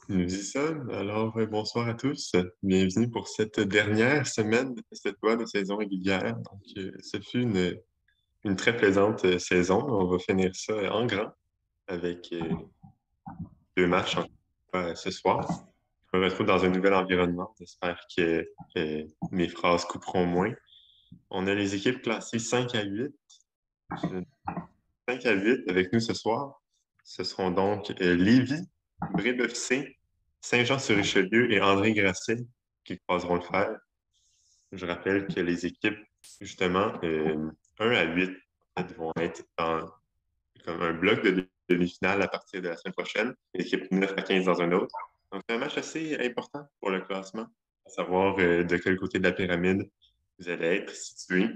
Nous y sommes. Alors, bonsoir à tous. Bienvenue pour cette dernière semaine de cette loi de saison régulière. Donc, ce fut une très plaisante saison. On va finir ça en grand avec deux matchs ce soir. Je me retrouve dans un nouvel environnement. J'espère que mes phrases couperont moins. On a les équipes classées 5 à 8. 5 à 8 avec nous ce soir. Ce seront donc Lévis, Brébeuf-C, Saint-Jean-sur-Richelieu et André Grasset qui croiseront le fer. Je rappelle que les équipes, justement, 1 à 8 en fait, vont être comme un bloc de demi-finale à partir de la semaine prochaine, l'équipe 9 à 15 dans un autre. Donc, c'est un match assez important pour le classement, à savoir de quel côté de la pyramide vous allez être situé.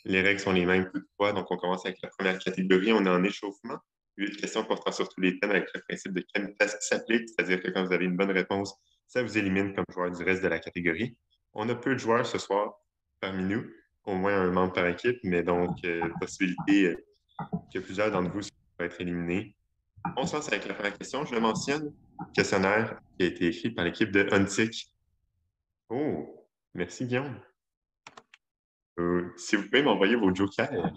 Les règles sont les mêmes toutefois, donc on commence avec la première catégorie. On est en échauffement. 8 questions portant sur tous les thèmes avec le principe de Kamikaze qui s'applique, c'est-à-dire que quand vous avez une bonne réponse, ça vous élimine comme joueur du reste de la catégorie. On a peu de joueurs ce soir parmi nous, au moins un membre par équipe, mais donc possibilité que plusieurs d'entre vous soient être éliminés. On se lance avec la première question. Je le mentionne, questionnaire qui a été écrit par l'équipe de Huntic. Oh, merci Guillaume. Si vous pouvez m'envoyer vos jokers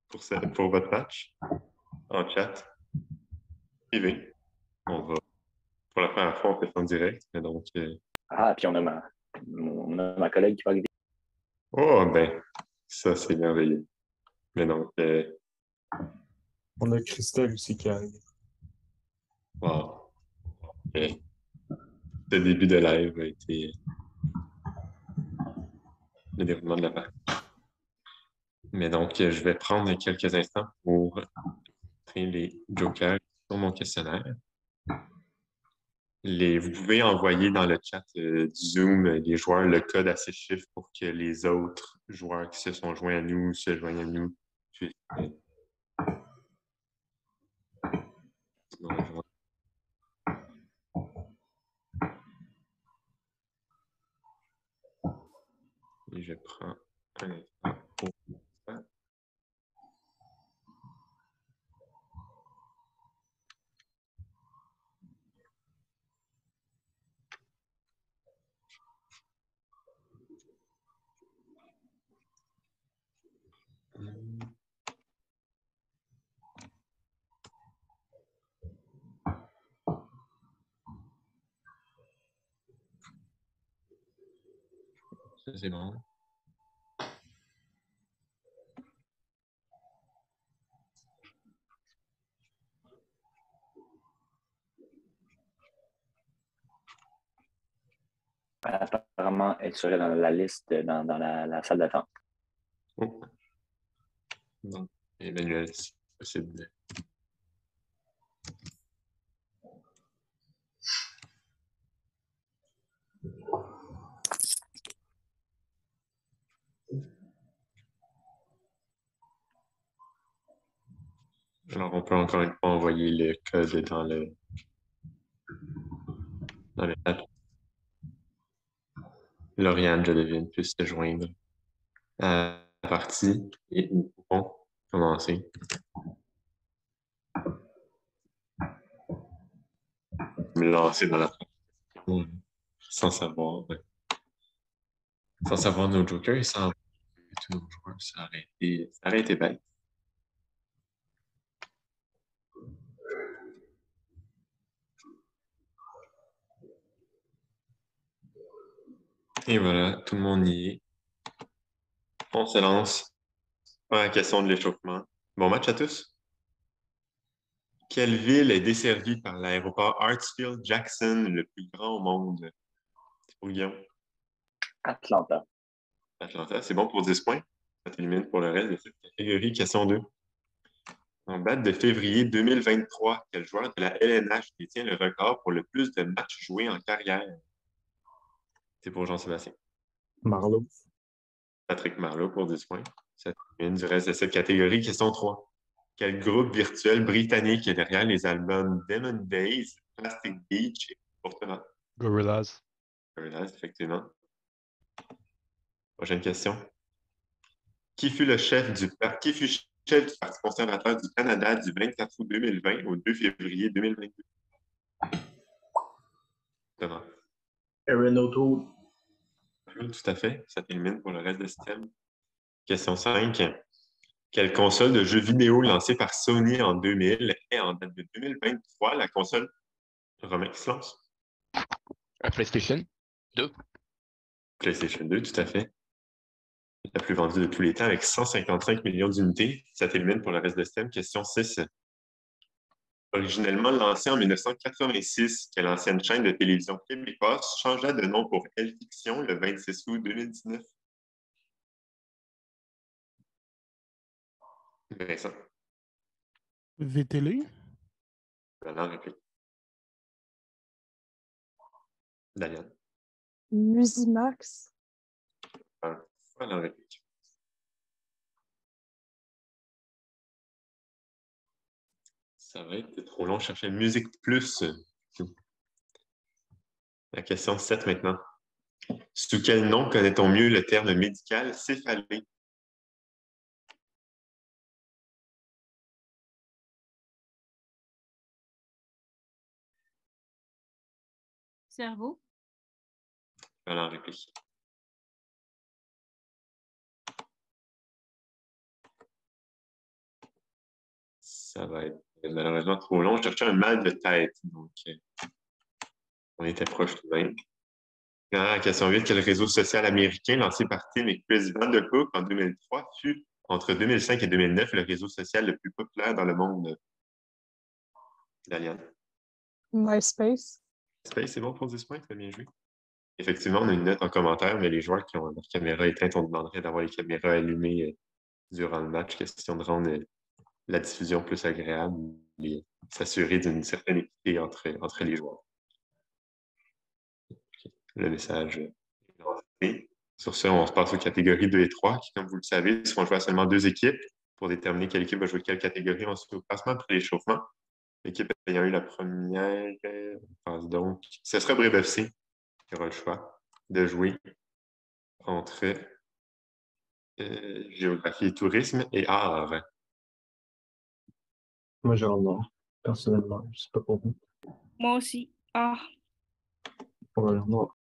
pour votre match en chat privé. Pour la première fois, on fait ça en direct. Mais donc, Ah, puis on a ma collègue qui va arriver. oh, ben, ça, c'est merveilleux. Mais donc, On a Christelle aussi qui arrive. wow. Ce début de live a été le déroulement de la partie. Mais donc, je vais prendre quelques instants pour montrer les jokers sur mon questionnaire. Vous pouvez envoyer dans le chat du Zoom les joueurs le code à ces chiffres pour que les autres joueurs qui se sont joints à nous se joignent à nous. Et je prends un instant pour ça. Ça, c'est bon. Apparemment, elle serait dans la liste, dans la salle d'attente. Oh. Non. Emmanuel, si possible. Alors, on peut encore une fois envoyer le code dans le chat. Lauriane, je devine, puisse se joindre à la partie et nous pouvons commencer. Me lancer dans la partie sans savoir. Sans savoir nos jokers et sans tous nos joueurs, ça aurait été bête. Et voilà, tout le monde y est. On se lance. Première question de l'échauffement. Bon match à tous. Quelle ville est desservie par l'aéroport Hartsfield-Jackson, le plus grand au monde? C'est pour Guillaume. Atlanta. Atlanta, c'est bon pour 10 points. Ça t'élimine pour le reste de cette catégorie. Question 2. En date de février 2023, quel joueur de la LNH détient le record pour le plus de matchs joués en carrière? C'est pour Jean-Sébastien. Marlowe. Patrick Marleau pour 10 points. Ça termine du reste de cette catégorie. Question 3. Quel groupe virtuel britannique est derrière les albums Demon Days, Plastic Beach et Fortuna? Gorillaz. Gorillaz, effectivement. Prochaine question. Qui fut chef du Parti conservateur du Canada du 24 août 2020 au 2 février 2022? Thomas. Aaron O'Toole. Tout à fait. Ça t'élimine pour le reste de ce thème. Question 5. Quelle console de jeux vidéo lancée par Sony en 2000 et en date de 2023, la console Romain qui se lance? PlayStation 2. PlayStation 2, tout à fait. La plus vendue de tous les temps avec 155 millions d'unités. Ça t'élimine pour le reste de ce thème. Question 6. Originellement lancée en 1986, quelle ancienne chaîne de télévision québécoise changea de nom pour Elle-Fiction le 26 août 2019? Vincent. VTL. Valent réplique. Daniel. Musimax. Valent réplique. Ça va être trop long. Je cherchais Musique Plus. La question 7 maintenant. Sous quel nom connaît-on mieux le terme médical céphalée? Cerveau. Valent réplique. Ça va être malheureusement trop long. Je cherchais un mal de tête. Donc, on était proche tout de même. La question 8. Quel réseau social américain lancé par Tim et Chris Vanderhook en 2003 fut, entre 2005 et 2009, le réseau social le plus populaire dans le monde? Daliane. MySpace. MySpace, c'est bon pour 10 points, tu as bien joué. Effectivement, on a une note en commentaire, mais les joueurs qui ont leur caméra éteinte, on demanderait d'avoir les caméras allumées durant le match. Question de rendre la diffusion plus agréable et s'assurer d'une certaine équité entre les joueurs. Le message est lancé. Sur ce, on se passe aux catégories 2 et 3, qui, comme vous le savez, seront jouées à seulement 2 équipes pour déterminer quelle équipe va jouer quelle catégorie ensuite au classement après l'échauffement. L'équipe ayant eu la première passe donc. Ce sera Brave FC qui aura le choix de jouer entre géographie et tourisme et art. Moi, j'ai en or, personnellement. Je sais pas pour vous. Moi aussi. Ah. On va aller en or.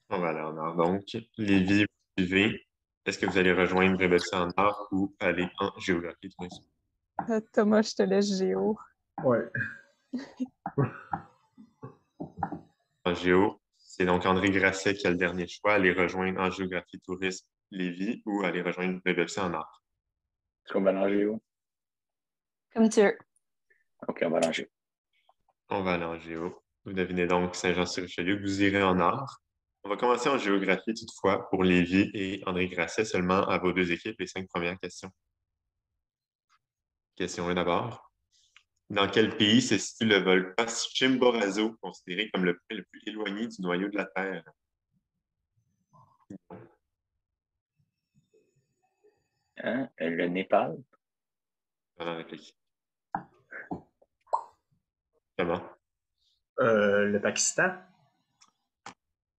On va aller en art. Donc, Lévi, vous suivez. Est-ce que vous allez rejoindre Brave FC en art ou aller en géographie et tourisme? Thomas, je te laisse Géo. Ouais. En géo, c'est donc André Grasset qui a le dernier choix, aller rejoindre en géographie tourisme Lévis ou aller rejoindre BBFC en art. Est-ce qu'on va aller en géo? Comme tu veux. OK, on va aller en géo. On va aller en géo. Vous devinez donc Saint-Jean-sur-Richelieu, vous irez en art. On va commencer en géographie toutefois pour Lévis et André Grasset seulement à vos 2 équipes, les 5 premières questions. Question 1 d'abord. Dans quel pays se situe le volcan Chimborazo, considéré comme le point le plus éloigné du noyau de la Terre? Hein? Le Népal? Dans la réplique. Comment? Le Pakistan.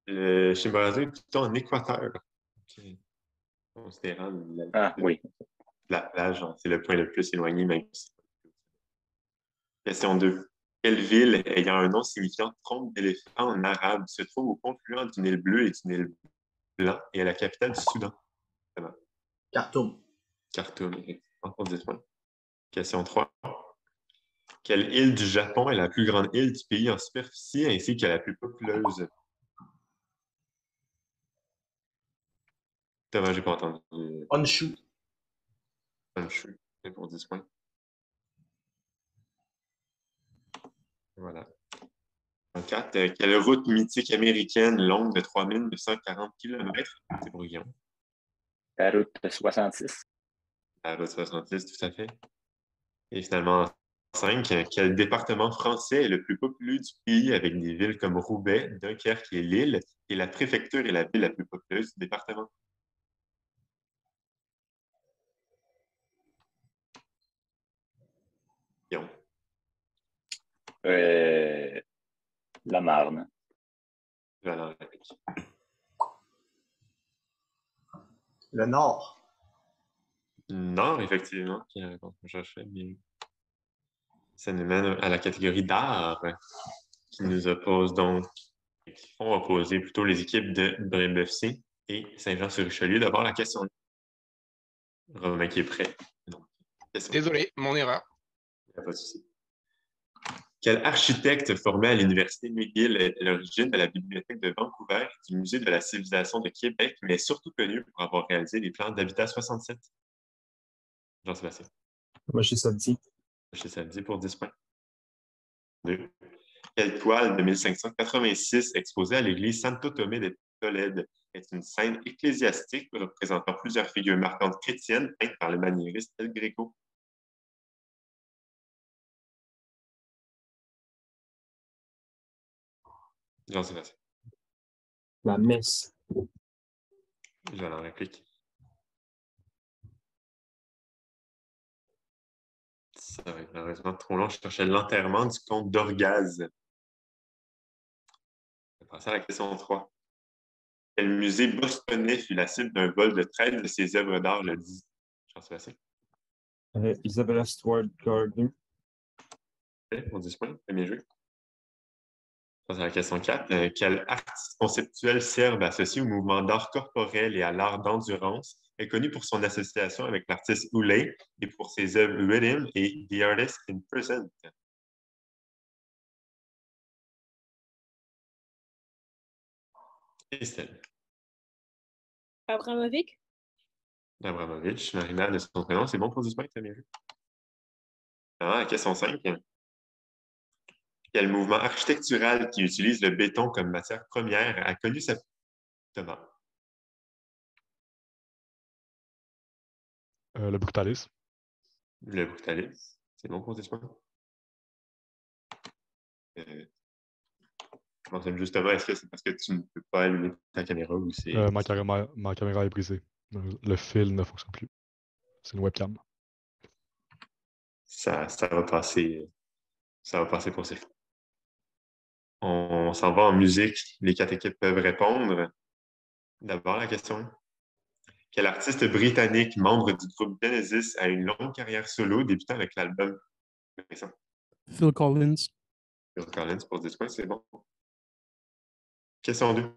Le Chimborazo est plutôt en Équateur. Considérant Oui. la plage, c'est le point le plus éloigné, même si. Question 2. Quelle ville ayant un nom signifiant trompe d'éléphant en arabe se trouve au confluent du Nil bleu et du Nil blanc et est la capitale du Soudan? Khartoum. Khartoum, effectivement, pour 10 points. Question 3. Quelle île du Japon est la plus grande île du pays en superficie ainsi que la plus populeuse? Thomas, j'ai pas entendu. Honshu. Honshu, pour 10 points. Voilà. En 4, quelle route mythique américaine longue de 3940 km? C'est pour Guillaume. La route 66. La route 66, tout à fait. Et finalement, en 5, quel département français est le plus populeux du pays avec des villes comme Roubaix, Dunkerque et Lille, et la préfecture est la ville la plus populeuse du département? Guillaume. La Marne. Valent réplique. Le Nord. Nord, effectivement, qui est la réponse que je cherchais, bien. Ça nous mène à la catégorie d'art. qui nous oppose donc, qui font opposer plutôt les équipes de Brébeuf-C et Saint-Jean-sur-Richelieu. D'abord, la question. Romain qui est prêt. Donc, question. Désolé, mon erreur. Il n'y a pas de souci. Quel architecte formé à l'Université McGill est à l'origine de la Bibliothèque de Vancouver et du Musée de la civilisation de Québec, mais est surtout connu pour avoir réalisé les plans d'Habitat 67? Jean-Sébastien. Moshe Samdi. Moshe Samdi pour 10 points. 2. Quelle toile de 1586 exposée à l'église Santo Tomé de Tolède est une scène ecclésiastique représentant plusieurs figures marquantes chrétiennes peintes par le maniériste El Greco? Jean-Sébastien. La messe. Je vais en réplique. Ça va être malheureusement trop long. Je cherchais l'enterrement du comte d'Orgaz. On va passer à la question 3. Quel musée bostonnais fut la cible d'un vol de 13 de ses œuvres d'art le 10? Jean-Sébastien. Isabella Stewart Gardner. On 10 points. Bien joué. On passe à la question 4. Quel artiste conceptuel serbe associé au mouvement d'art corporel et à l'art d'endurance est connu pour son association avec l'artiste Oulé et pour ses œuvres Rhythm et The Artist in Present? Christelle. Abramovic. Abramovich, Marina de son prénom, c'est bon pour 10 points, t'as bien vu. La question 5. Quel mouvement architectural qui utilise le béton comme matière première a connu sa... Thomas. Le brutalisme. Le brutalisme. C'est bon pour 10 points. Je mentionne justement, est-ce que c'est parce que tu ne peux pas allumer ta caméra ou c'est... Ma caméra est brisée. Le fil ne fonctionne plus. C'est une webcam. Ça va passer. Ça va passer pour ces. On s'en va en musique. Les 4 équipes peuvent répondre. D'abord, la question 1. Quel artiste britannique, membre du groupe Genesis, a une longue carrière solo débutant avec l'album Phil Collins. Phil Collins pour 10 points, c'est bon. Question 2.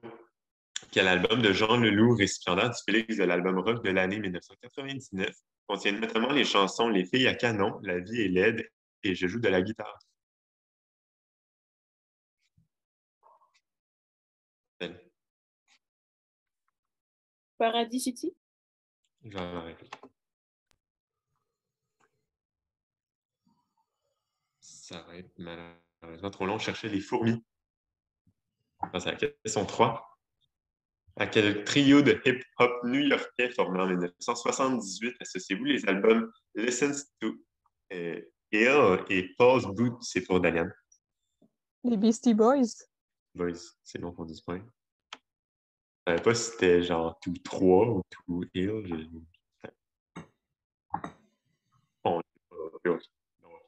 Quel album de Jean Leloup, récipiendaire du Félix de l'album rock de l'année 1999, contient notamment les chansons Les filles à canon, La vie est laide et Je joue de la guitare? Paradis City. Je vais en réplique. Ça va être malheureusement trop long. Chercher les fourmis. On passe à la question 3. À quel trio de hip-hop new-yorkais formé en 1978 associez-vous les albums Listen to Hill et Pause Boot? C'est pour Dalian. Les Beastie Boys. Boys, c'est bon pour 10 points. Je ne savais pas si c'était genre tout 3 ou tout Hill. Bon,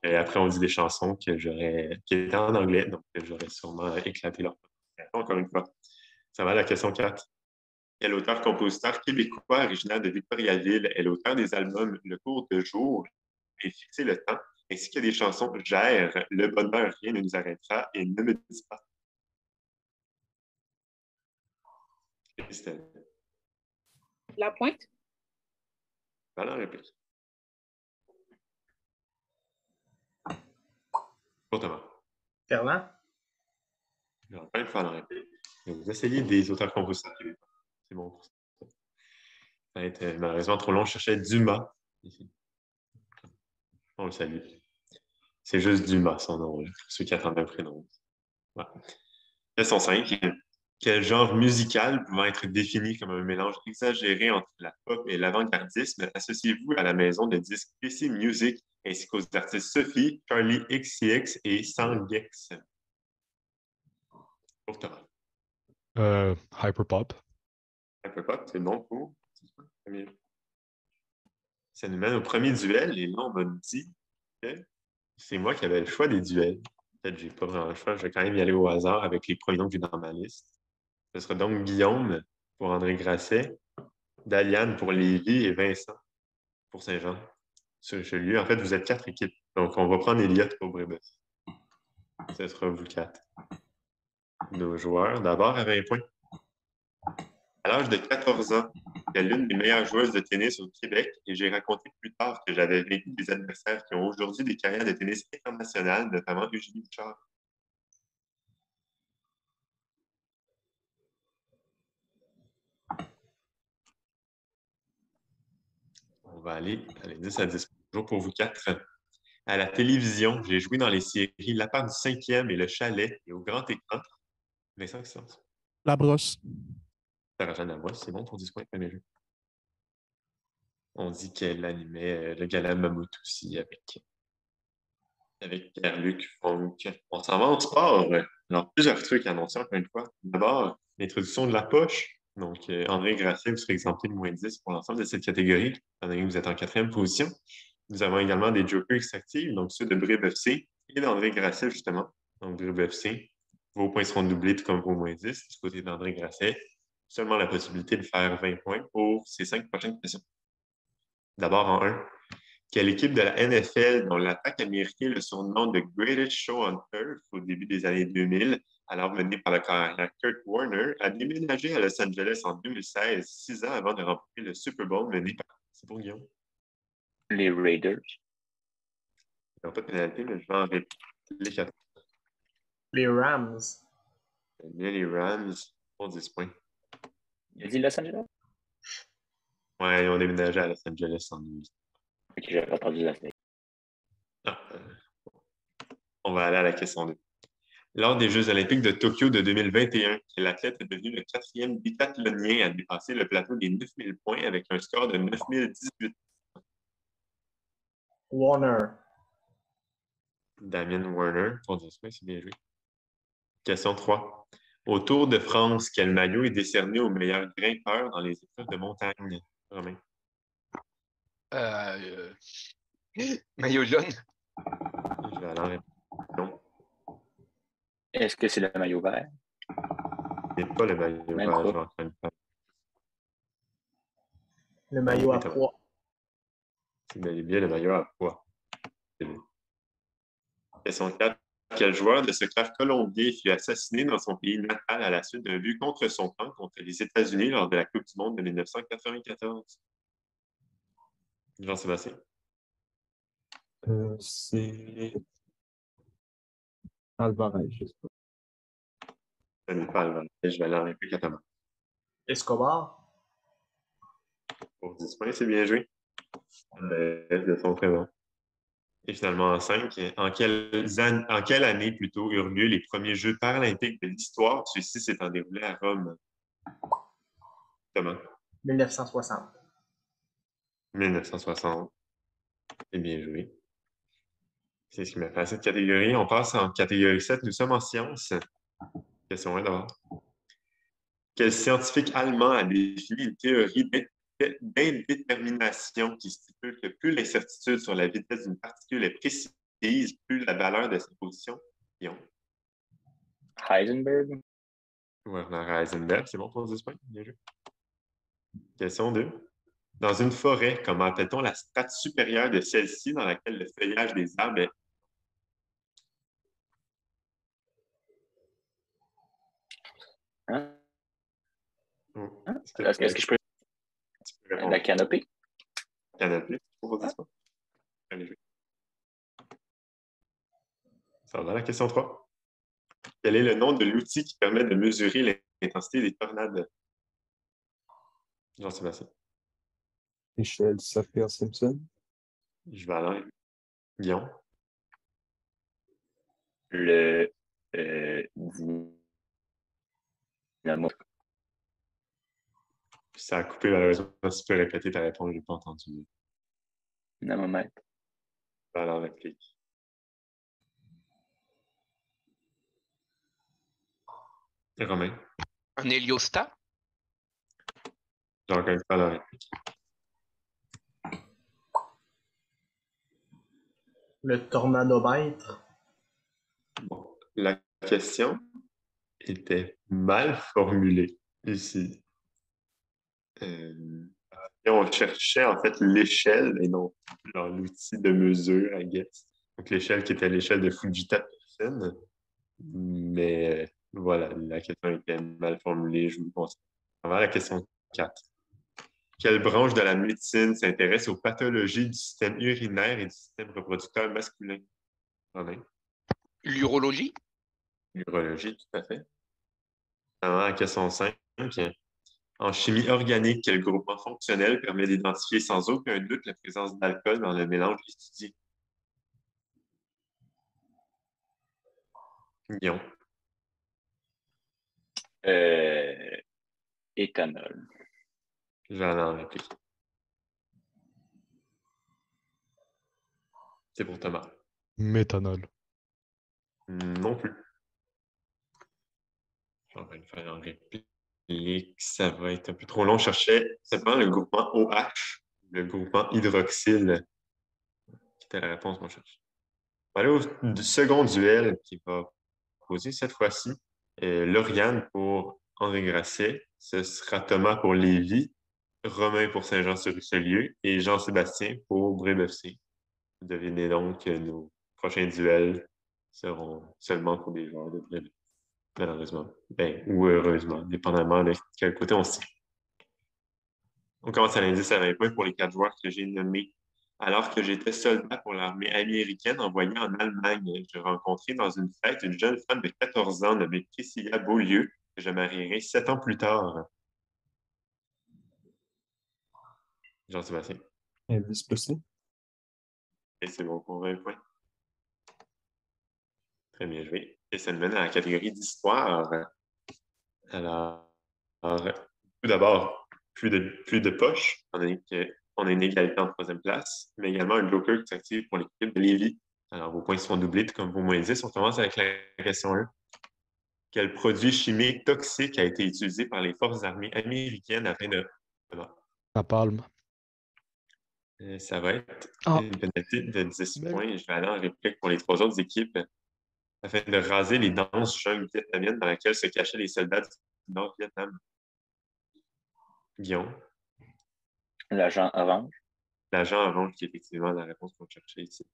et après, on dit des chansons qui étaient en anglais, donc j'aurais sûrement éclaté leur prononciation, encore une fois. Ça va à la question 4. Quel auteur-compositeur québécois originaire de Victoriaville est l'auteur des albums Le cours de jour et Fixer le temps, ainsi que des chansons Gère, Le bonheur, rien ne nous arrêtera et Ne me dis pas? Christelle. La Pointe. Voilà la réplique. Pour Thomas. Ferland. Je vais pas une fois la réplique. Vous essayez des auteurs-compositeurs québécois. C'est bon pour ça. Ça va être malheureusement trop long. Je cherchais Dumas ici. On le salue. C'est juste Dumas, son nom, pour ceux qui attendent un prénom. Voilà. Question 5. Quel genre musical pouvant être défini comme un mélange exagéré entre la pop et l'avant-gardisme associez-vous à la maison de disques PC Music ainsi qu'aux artistes Sophie, Charlie XCX et Sangex? Pour Thomas. Hyperpop. Hyperpop, c'est bon pour. Ça nous mène au premier duel et là, on m'a dit que c'est moi qui avais le choix des duels. Peut-être que je n'ai pas vraiment le choix. Je vais quand même y aller au hasard avec les premiers noms que j'ai dans ma liste. Ce sera donc Guillaume pour André Grasset, Daliane pour Lévis et Vincent pour Saint-Jean sur Richelieu. En fait, vous êtes 4 équipes. Donc, on va prendre Elliott pour Brébeuf. Ce sera vous 4. nos joueurs. D'abord, à 20 points. À l'âge de 14 ans, j'étais l'une des meilleures joueuses de tennis au Québec et j'ai raconté plus tard que j'avais vaincu des adversaires qui ont aujourd'hui des carrières de tennis internationales, notamment Eugénie Bouchard. On va aller à l'indice à 10 jours pour vous quatre. À la télévision, j'ai joué dans les séries La part du cinquième et Le Chalet et au grand écran. Vincent, qui sort? La brosse. Sarah-Jeanne Labrosse, c'est bon pour 10 points, premier jeu. On dit qu'elle animait le gala Mammouth aussi avec Pierre-Luc Funk. On s'en va en sport. Alors, plusieurs trucs annoncés encore une fois. D'abord, l'introduction de la poche. Donc, André Grasset, vous serez exempté de -10 pour l'ensemble de cette catégorie. Étant donné que vous êtes en 4e position. Nous avons également des jokers extractifs, donc ceux de Brive FC et d'André Grasset, justement. Donc, Brive FC, vos points seront doublés tout comme vos -10 du côté d'André Grasset. Seulement la possibilité de faire 20 points pour ces 5 prochaines questions. D'abord, en 1, quelle équipe de la NFL dont l'attaque a mérité le surnom de Greatest Show on Turf au début des années 2000, alors menée par le carrière Kurt Warner, a déménagé à Los Angeles en 2016, 6 ans avant de remporter le Super Bowl mené par... C'est pour Guillaume. Les Raiders. Il n'y a pas de pénalité, mais je vais en répéter les 4. Les Rams. Bien les Rams pour 10 points. Il a dit Los Angeles? Ouais, ils ont déménagé à Los Angeles en 2000. Ok, j'avais pas entendu la semaine. Ah, on va aller à la question 2. Lors des Jeux olympiques de Tokyo de 2021, quel athlète est devenu le 4e biathlonien à dépasser le plateau des 9000 points avec un score de 9018? Warner. Damien Warner, pour 10 points, c'est bien joué. Question 3. Au Tour de France, quel maillot est décerné au meilleur grimpeur dans les épreuves de montagne? Romain. Maillot jaune. Je vais aller en réponse. Non, Est-ce que c'est le maillot vert? ce n'est pas le maillot Même vert, pas. je vais en faire une page. Le maillot à Oui, poids. C'est bien le maillot à poids. C'est bien. Question 4. Quel joueur de ce craft colombien fut assassiné dans son pays natal à la suite d'un but contre son camp contre les États-Unis lors de la Coupe du monde de 1994? Jean-Sébastien. C'est Alvarez, je sais pas. Ce n'est pas Alvarez. Je vais aller en répéter 4 Escobar. Pour 10 points, c'est bien joué. De son très bon. Et finalement, en 5, en quelle année plutôt eurent lieu les premiers Jeux paralympiques de l'histoire? Ceux-ci s'étant déroulés à Rome. Comment? 1960. 1960. C'est bien joué. C'est ce qui m'a fait à cette catégorie. On passe en catégorie 7. Nous sommes en sciences. Question 1 d'abord. Quel scientifique allemand a défini une théorie d'indétermination qui stipule que plus l'incertitude sur la vitesse d'une particule est précise, plus la valeur de sa position? Heisenberg? Werner Heisenberg, c'est bon pour 10 points. Bien joué. Question 2. Dans une forêt, comment appelle-t-on la strate supérieure de celle-ci dans laquelle le feuillage des arbres est... Hein? Oh. Est-ce que je peux... Tu peux répondre. La canopée? Canopée, pour 10 points. Allez, jouer. Ça va, la question 3. Quel est le nom de l'outil qui permet de mesurer l'intensité des tornades? Jean-Sébastien. Échelle Saphir-Simpson. Je vais aller. Guillaume. Le... dynamo. Ça a coupé malheureusement. Si tu peux répéter ta réponse, je n'ai pas entendu. Dynamomètre. Je vais aller en réplique. Romain. Un héliostat. J'ai encore une fois la réplique. Le tornadomètre. Bon, la question était mal formulée ici. Et on cherchait en fait l'échelle et non l'outil de mesure, I guess. Donc l'échelle qui était l'échelle de Fujita Person. Mais Voilà, la question était mal formulée, je vous conseille. On va à la question 4. Quelle branche de la médecine s'intéresse aux pathologies du système urinaire et du système reproducteur masculin? Romain? L'urologie? L'urologie, tout à fait. On va à la question 5. En chimie organique, quel groupement fonctionnel permet d'identifier sans aucun doute la présence d'alcool dans le mélange étudié? Guillaume. Éthanol. J'allais en réplique. C'est pour Thomas. Méthanol. Non plus. On va le faire en réplique. Ça va être un peu trop long. Je cherchais simplement le groupement OH, le groupement hydroxyle, qui était la réponse qu'on cherche. On va aller au second duel qui va poser cette fois-ci. Lauriane pour André Grasset. Ce sera Thomas pour Lévis, Romain pour Saint-Jean-sur-Richelieu et Jean-Sébastien pour Brébeuf-C. Vous devinez donc que nos prochains duels seront seulement pour des joueurs de Brébeuf. Malheureusement. Ou heureusement, dépendamment de quel côté on se tient. On commence à l'indice à 20 points pour les 4 joueurs que j'ai nommés. Alors que j'étais soldat pour l'armée américaine envoyée en Allemagne, je rencontrai dans une fête une jeune femme de 14 ans nommée Priscilla Beaulieu, que je marierai 7 ans plus tard. Jean-Sébastien. Indice plus C. Et c'est bon pour 20 points. Très bien joué. Et ça nous mène à la catégorie d'histoire. Alors, tout d'abord, plus de poches, étant donné qu'on a une égalité en troisième place, mais également un joker qui s'active pour l'équipe de Lévis. Alors, vos points seront doublés, tout comme vos moins 10. On commence avec la question 1. Quel produit chimique toxique a été utilisé par les forces armées américaines afin de... La palme. Ça va être Ah. une pénalité de 10 Ben- points. Je vais aller en réplique pour les 3 autres équipes afin de raser les denses jungles vietnamiennes dans laquelle se cachaient les soldats du Nord-Vietnam. Guillaume. L'agent orange. L'agent orange qui est effectivement la réponse qu'on cherchait ici.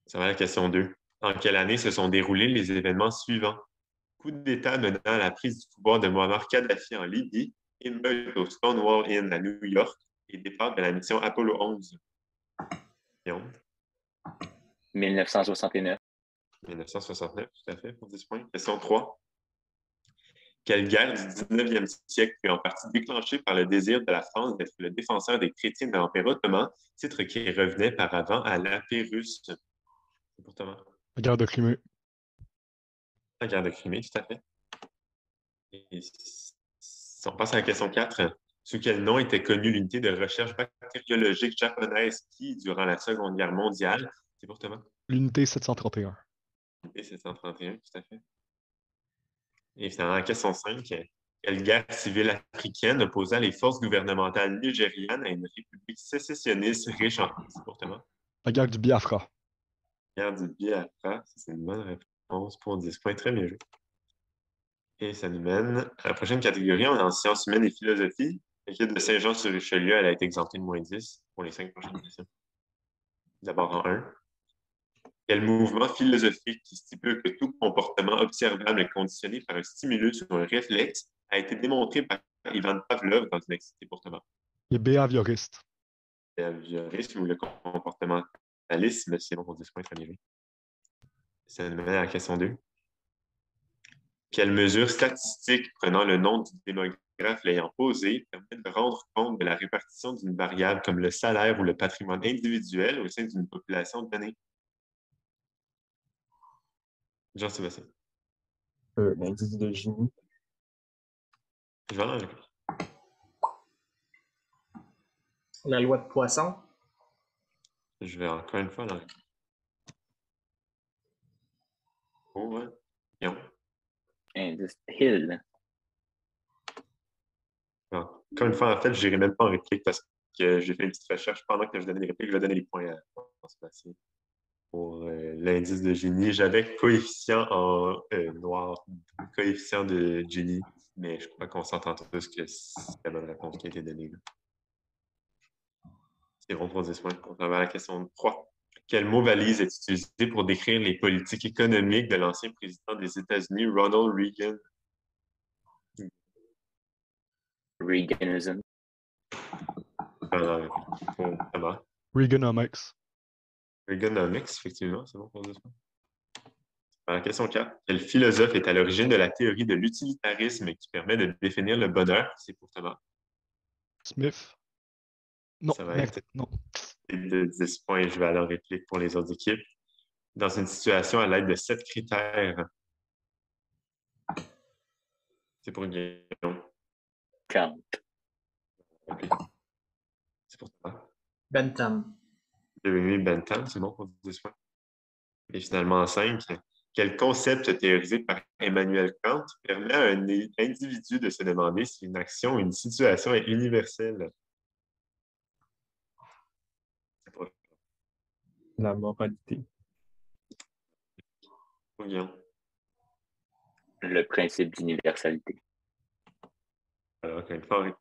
Ça va à la question 2. En quelle année se sont déroulés les événements suivants? Coup d'État menant à la prise du pouvoir de Muammar Kadhafi en Libye, émeute au Stonewall Inn à New York et départ de la mission Apollo 11. Guillaume. 1969. 1969, tout à fait, pour 10 points. Question 3. Quelle guerre du 19e siècle fut en partie déclenchée par le désir de la France d'être le défenseur des chrétiens de l'Empire ottoman, titre qui revenait par avant à la Pérus? C'est pour Thomas. La guerre de Crimée. La guerre de Crimée, tout à fait. Et si on passe à la question 4, sous quel nom était connue l'unité de recherche bactériologique japonaise qui, durant la Seconde Guerre mondiale, c'est pour Thomas? L'unité 731. L'unité 731, tout à fait. Et finalement, la question 5, quelle guerre civile africaine opposa les forces gouvernementales nigérianes à une république sécessionniste riche en... C'est pour Thomas? La guerre du Biafra. La guerre du Biafra, c'est une bonne réponse pour 10 points. Très bien joué. Et ça nous mène à la prochaine catégorie. On est en sciences humaines et philosophie. L'équipe de Saint-Jean-sur-Richelieu, elle a été exemptée de moins 10 pour les 5 prochaines questions. D'abord en 1. Quel mouvement philosophique qui stipule que tout comportement observable est conditionné par un stimulus ou un réflexe a été démontré par Ivan Pavlov dans une activité pour Thomas? Les behavioristes. Le behaviorisme ou le comportementalisme, c'est bon pour 10 points, très bien. Ça nous mène à la question 2. Quelle mesure statistique prenant le nom du démographe l'ayant posé permet de rendre compte de la répartition d'une variable comme le salaire ou le patrimoine individuel au sein d'une population donnée? Jean-Sébastien. L'indice de Gini. Je vais en réplique. La loi de Poisson. Je vais encore une fois en réplique. Oh, ouais. Non. Indice Hill. Encore une fois, en fait, je n'irai même pas en réplique parce que j'ai fait une petite recherche pendant que je donnais les répliques. Je vais donner les points à Jean-Sébastien. Pour l'indice de Gini, j'avais coefficient en noir, coefficient de Gini, mais je crois qu'on s'entend tous que c'est la bonne réponse qui a été donnée. C'est bon pour 10 points. On va à la question 3. Quel mot valise est utilisé pour décrire les politiques économiques de l'ancien président des États-Unis, Ronald Reagan? Reaganism. Pour Thomas. Reaganomics. Reaganomics, effectivement, c'est bon pour dire ça. Alors, question 4. Quel philosophe est à l'origine de la théorie de l'utilitarisme qui permet de définir le bonheur? C'est pour Thomas. Smith. Non, Ça va merde, être non. de 10 points. Je vais aller en réplique pour les autres équipes. Dans une situation à l'aide de 7 critères. C'est pour Guillaume. Kant. C'est pour Thomas. Bentham. Jérémy Bentham, c'est bon pour 10 points. Et finalement, en 5, quel concept théorisé par Emmanuel Kant permet à un individu de se demander si une action ou une situation est universelle? La moralité. Pour Guillaume. Le principe d'universalité. Alors, encore une fois,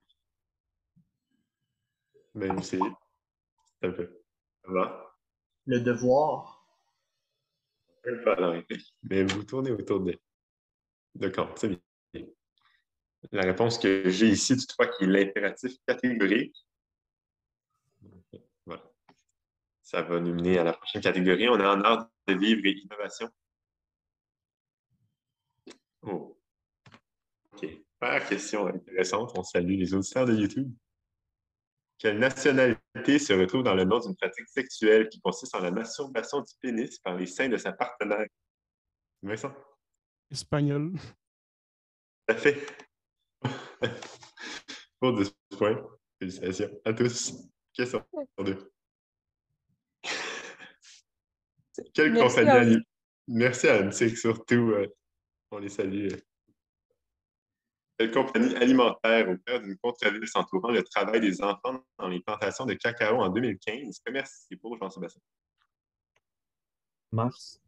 même si c'est un peu. Ça va? Le devoir. Mais vous tournez autour de Kant, c'est bien. La réponse que j'ai ici, toutefois, qui est l'impératif catégorique. Voilà. Ça va nous mener à la prochaine catégorie. On est en art de vivre et innovation. Oh. OK. Première question intéressante. On salue les auditeurs de YouTube. Quelle nationalité se retrouve dans le nom d'une pratique sexuelle qui consiste en la masturbation du pénis par les seins de sa partenaire? Vincent? Espagnol. Tout à fait. Pour 10 points. Félicitations à tous. Question 2. Quelle Merci compagnie à vous. alimentaire? Merci à Antique, surtout. On les salue. Quelle compagnie alimentaire, au cœur d'une controverse entourant le travail des enfants dans les plantations de cacao en 2015, commercialisé pour Jean-Sébastien? Mars.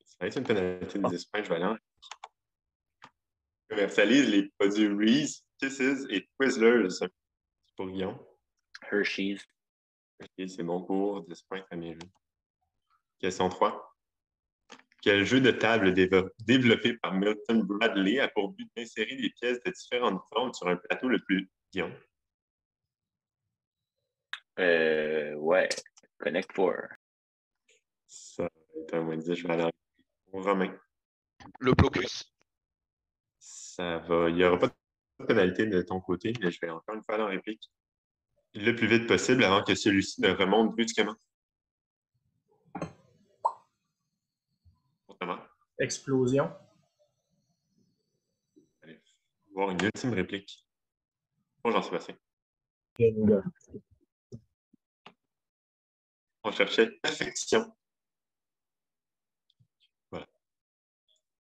Ça va être une pénalité de 10 points, je vais aller en commercialise les produits Reese, Kisses et Twizzlers. C'est pour Guillaume. Hershey's. Ok, c'est bon pour 10 points, très bien joué. Question 3. Quel jeu de table développé par Milton Bradley a pour but d'insérer des pièces de différentes formes sur un plateau le plus... Guillaume. Ouais. Connect Four. Ça va être un moins 10, je vais aller en Romain. Le blocus. Ça va. Il n'y aura pas de pénalité de ton côté, mais je vais encore une fois aller en réplique. Le plus vite possible avant que celui-ci ne remonte brusquement. Pour Thomas. Explosion. Allez, voir une ultime réplique. Pour Jean-Sébastien. Jenga. On cherchait perfection. Voilà.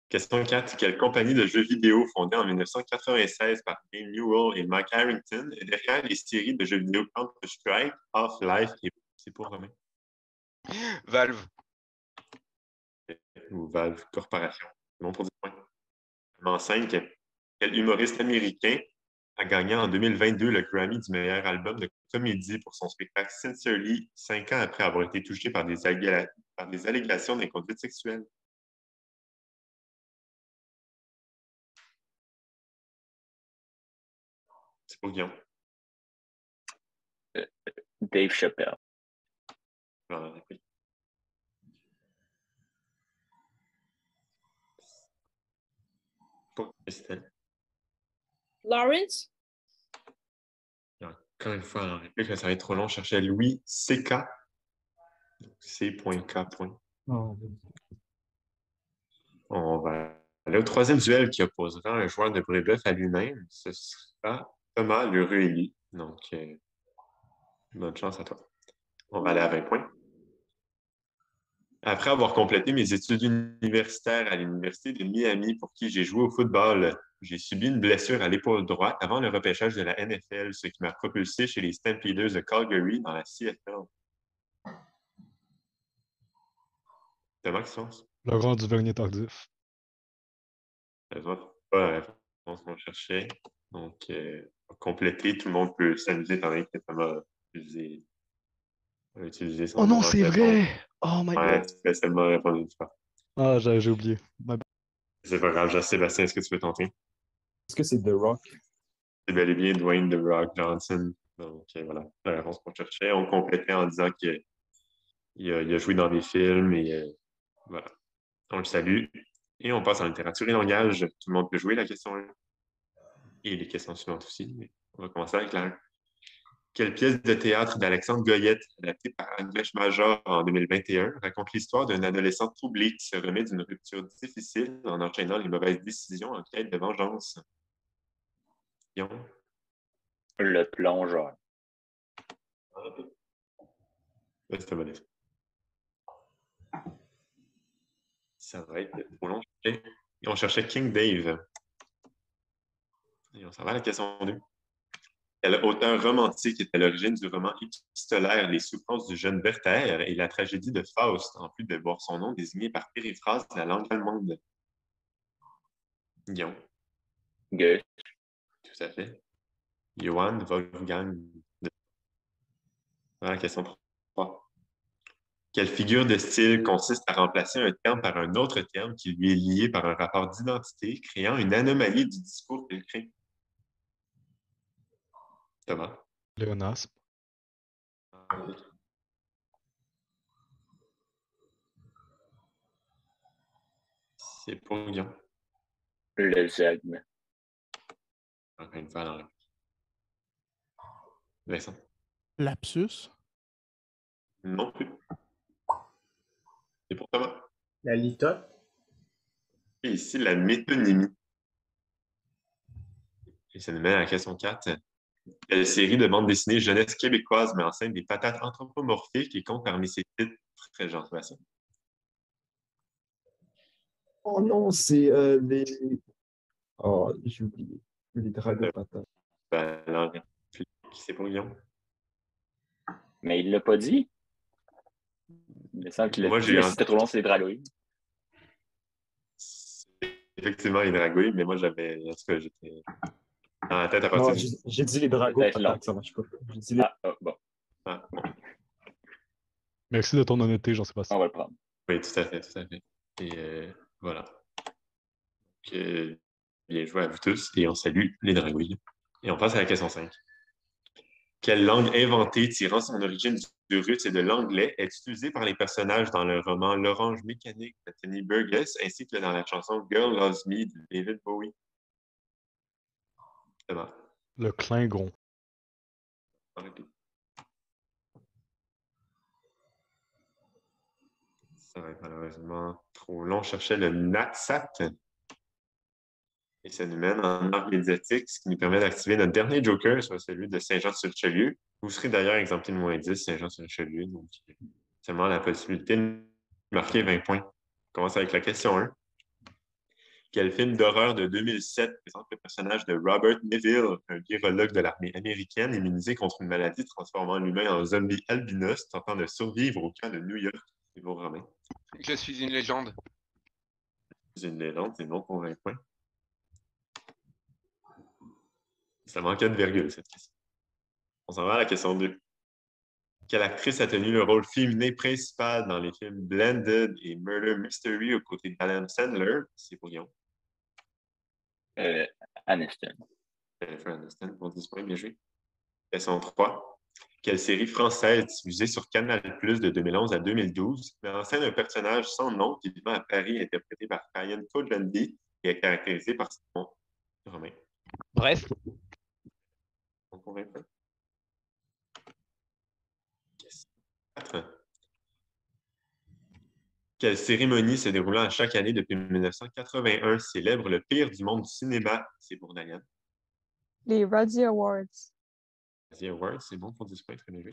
Question 4. Quelle compagnie de jeux vidéo fondée en 1996 par Game Newell et Mike Harrington est derrière les séries de jeux vidéo Counter-Strike, Half-Life et... C'est pour Romain. Valve. Ou Valve Corporation. Non pour 10 points. En 5. Quel humoriste américain a gagné en 2022 le Grammy du meilleur album de comédie pour son spectacle Sincerely, 5 ans après avoir été touché par des allégations d'inconduite sexuelle? C'est pour Guillaume. Dave Chappelle. Oui. Pour Christelle. Lawrence. Encore une fois, en réplique, ça va être trop long. Je cherchais Louis C.K. C.K. Oh, On va aller au troisième duel qui opposera un joueur de Brébeuf à lui-même. Ce sera Thomas Lerueli. Donc, bonne chance à toi. On va aller à 20 points. Après avoir complété mes études universitaires à l'Université de Miami pour qui j'ai joué au football, j'ai subi une blessure à l'épaule droite avant le repêchage de la NFL, ce qui m'a propulsé chez les Stampeders de Calgary dans la CFL. Thomas, qui sont? Laurent Duvernay-Tardif. Ça ne pas la réponse qu'on cherchait. Donc, compléter, tout le monde peut s'amuser pendant que Thomas a utilisé a utilisé son Oh non, nom c'est en vrai! Oh my Ouais, god! tu fais seulement répondre une fois. Ah, j'ai oublié. C'est pas grave, Sébastien, est-ce que tu peux tenter? Est-ce que c'est The Rock? C'est bel et bien Dwayne The Rock Johnson. Donc, voilà, la réponse qu'on cherchait. On complétait en disant qu'il a joué dans des films et voilà. On le salue. Et on passe en littérature et langage. Tout le monde peut jouer la question 1. Et les questions suivantes aussi. Mais on va commencer avec la 1. Quelle pièce de théâtre d'Alexandre Goyette, adaptée par Agnès Major en 2021, raconte l'histoire d'un adolescent troublé qui se remet d'une rupture difficile en enchaînant les mauvaises décisions en quête de vengeance? Guillaume? Le plongeur. C'est un bon effet. Ça va être trop long. Et on cherchait King Dave. Et on s'en va à la question 2. Quel auteur romantique est à l'origine du roman épistolaire Les souffrances du jeune Werther et la tragédie de Faust, en plus de voir son nom désigné par périphrase de la langue allemande? Guillaume. Goethe. Tout à fait. Johann Wolfgang. Voilà la question 3. Quelle figure de style consiste à remplacer un terme par un autre terme qui lui est lié par un rapport d'identité, créant une anomalie du discours qu'il crée? Thomas. Léonasme. C'est pour Guillaume. Le zeugme. Encore une fois, alors. Vincent. Lapsus. Non plus. C'est pour Thomas. La litote. Et ici, la métonymie. Et ça nous mène à la question 4. Quelle série de bandes dessinées jeunesse québécoise met en scène des patates anthropomorphiques et compte parmi ses titres Jean-Sébastien? Oh non, c'est les. Oh, j'ai oublié. Les dragons patates. Ben, alors, c'est pour Guillaume. Mais il l'a pas dit. Il me semble qu'il l'a Moi, dit, j'ai mais eu c'était trop long, c'est les dragouilles. effectivement les dragouilles, mais moi, j'avais. En tout cas, j'étais dans la tête à partir Non, du. j'ai dit les dragons Peut-être long. patates, ça marche pas. J'ai dit les... Bon, Ah, bon. Merci de ton honnêteté, Jean-Sébastien. on va le prendre. Oui, tout à fait, tout à fait. Et voilà. Donc, bien joué à vous tous et on salue les dragouilles. Et on passe à la question 5. Quelle langue inventée tirant son origine du russe et de l'anglais est utilisée par les personnages dans le roman L'Orange mécanique de Tony Burgess ainsi que dans la chanson Girl Loves Me de David Bowie? Comment? Le Klingon. Ça va être malheureusement trop long. Je cherchais le Natsat. Et ça nous mène en art médiatique, ce qui nous permet d'activer notre dernier joker, soit celui de Saint-Jean-sur-Richelieu. Vous serez d'ailleurs exempté de -10, Saint-Jean-sur-Richelieu. Donc, seulement la possibilité de marquer 20 points. On commence avec la question 1. Quel film d'horreur de 2007 présente le personnage de Robert Neville, un virologue de l'armée américaine immunisé contre une maladie transformant l'humain en zombie albinos tentant de survivre au camp de New York, niveau romain? Je suis une légende. C'est une légende, c'est non pour 20 points. Ça manquait de virgule, cette question. On s'en va à la question 2. Quelle actrice a tenu le rôle féminin principal dans les films Blended et Murder Mystery aux côtés d'Adam Sandler? C'est pour Guillaume. Aniston. Jennifer Aniston pour 10 points, bien joué. Question 3. Quelle série française diffusée sur Canal+ de 2011 à 2012 met en scène un personnage sans nom qui vit à Paris interprété par Ryan Kojandi et est caractérisé par son nom romain? Bref. Question 4. Quelle cérémonie se déroulant à chaque année depuis 1981 célèbre le pire du monde du cinéma? C'est pour Daniel. Les Razzie Awards. Razzie Awards, c'est bon pour 10 points, très bien joué.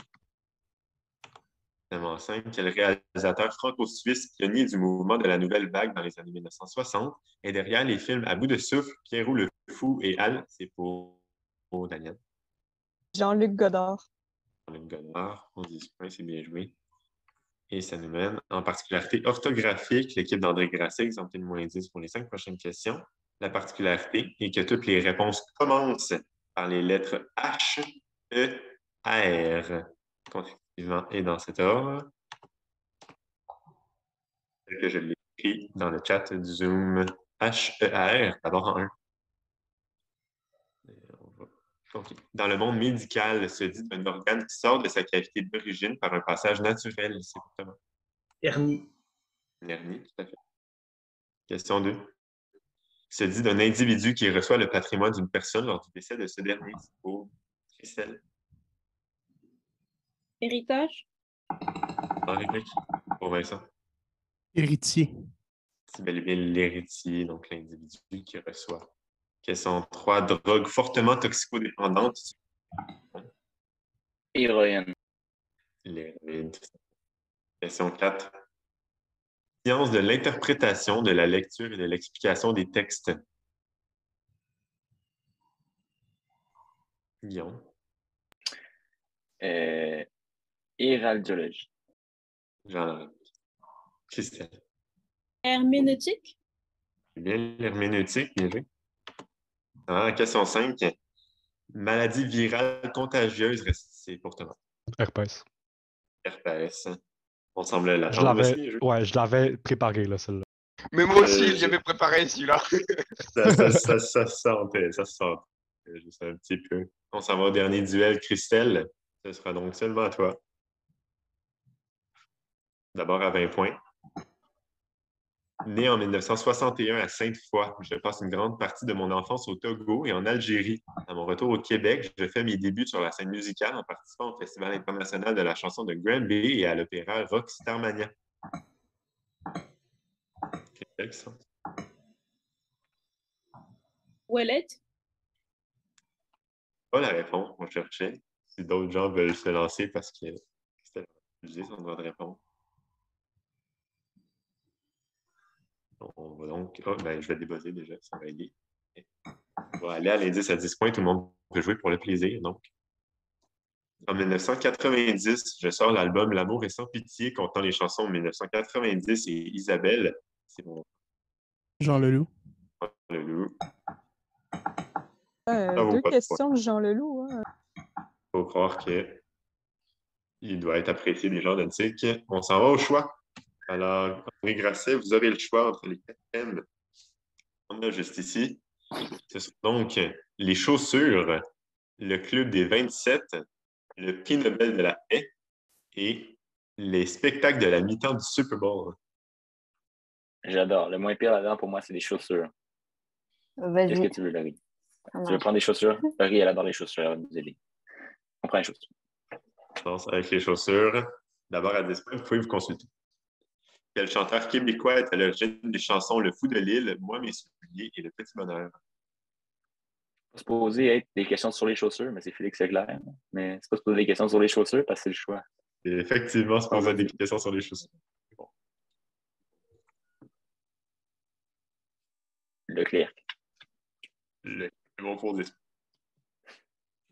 Question 5. Quel réalisateur franco-suisse pionnier du mouvement de la nouvelle vague dans les années 1960 est derrière les films À bout de souffle, Pierrot le Fou et Al? C'est pour Daniel. Jean-Luc Godard. Jean-Luc Godard, pour 10 points, c'est bien joué. Et ça nous mène en particularité orthographique, l'équipe d'André Grasset, exempté de -10 pour les 5 prochaines questions. La particularité est que toutes les réponses commencent par les lettres H, E, R. Suivant est dans cet ordre. Tel que je l'ai écrit dans le chat du Zoom. HER, d'abord en 1. Donc, dans le monde médical, se dit d'un organe qui sort de sa cavité d'origine par un passage naturel. C'est exactement. Hernie. Une hernie, tout à fait. Question 2. Se dit d'un individu qui reçoit le patrimoine d'une personne lors du décès de ce dernier. C'est pour Christelle. Héritage. Henri-Luc. Pour Vincent. Héritier. C'est bel et bien l'héritier, donc l'individu qui reçoit. Question 3. Drogue fortement toxicodépendante. Héroïne. L'héroïne. Question 4. Science de l'interprétation, de la lecture et de l'explication des textes. Guillaume. Héraldiologie. Jean-Laurent. Christelle. Herméneutique. Bien l'herméneutique, bien joué. Question 5. Maladie virale contagieuse, c'est pour Thomas. Herpès. RPS. On semble la Je l'avais préparé, là, celle-là. Mais moi aussi, j'avais préparé celui-là. Ça sentait. Juste un petit peu. On s'en va au dernier duel. Christelle, ce sera donc seulement à toi. D'abord à 20 points. Né en 1961 à Sainte-Foy, je passe une grande partie de mon enfance au Togo et en Algérie. À mon retour au Québec, je fais mes débuts sur la scène musicale en participant au Festival international de la chanson de Granby et à l'opéra Rock Starmania. Ouellette. Pas la réponse, on cherchait. Si d'autres gens veulent se lancer parce que c'était refusé son droit de réponse. On va donc. Je vais débuzzer déjà, ça va aider. On va aller à l'indice à 10 points, tout le monde peut jouer pour le plaisir, donc. En 1990, je sors l'album L'amour est sans pitié, contenant les chansons 1990 et Isabelle. C'est bon. Jean Leloup. Leloup. Deux questions de Jean Leloup. Hein. Faut croire qu'il doit être apprécié des gens d'Antique. On s'en va au choix. Alors, André Grasset, vous aurez le choix entre les 4 thèmes. On a juste ici. Ce sont donc les chaussures, le club des 27, le prix Nobel de la haie et les spectacles de la mi-temps du Super Bowl. J'adore. Le moins pire là-dedans, pour moi, c'est les chaussures. Vas-y. Qu'est-ce que tu veux, Laurie? Tu veux prendre des chaussures? Laurie, elle adore les chaussures. Elle va nous aider. On prend les chaussures. Je pense avec les chaussures. D'abord, à 10 points, vous pouvez vous consulter. Quel chanteur québécois est à l'origine des chansons Le Fou de Lille, Moi, mes souliers et Le Petit Bonheur? C'est supposé être des questions sur les chaussures, mais c'est Félix Leclerc. Mais c'est pas supposé des questions sur les chaussures parce que c'est le choix. C'est effectivement supposé être des questions sur les chaussures. Bon. Leclerc. Le bon pour des...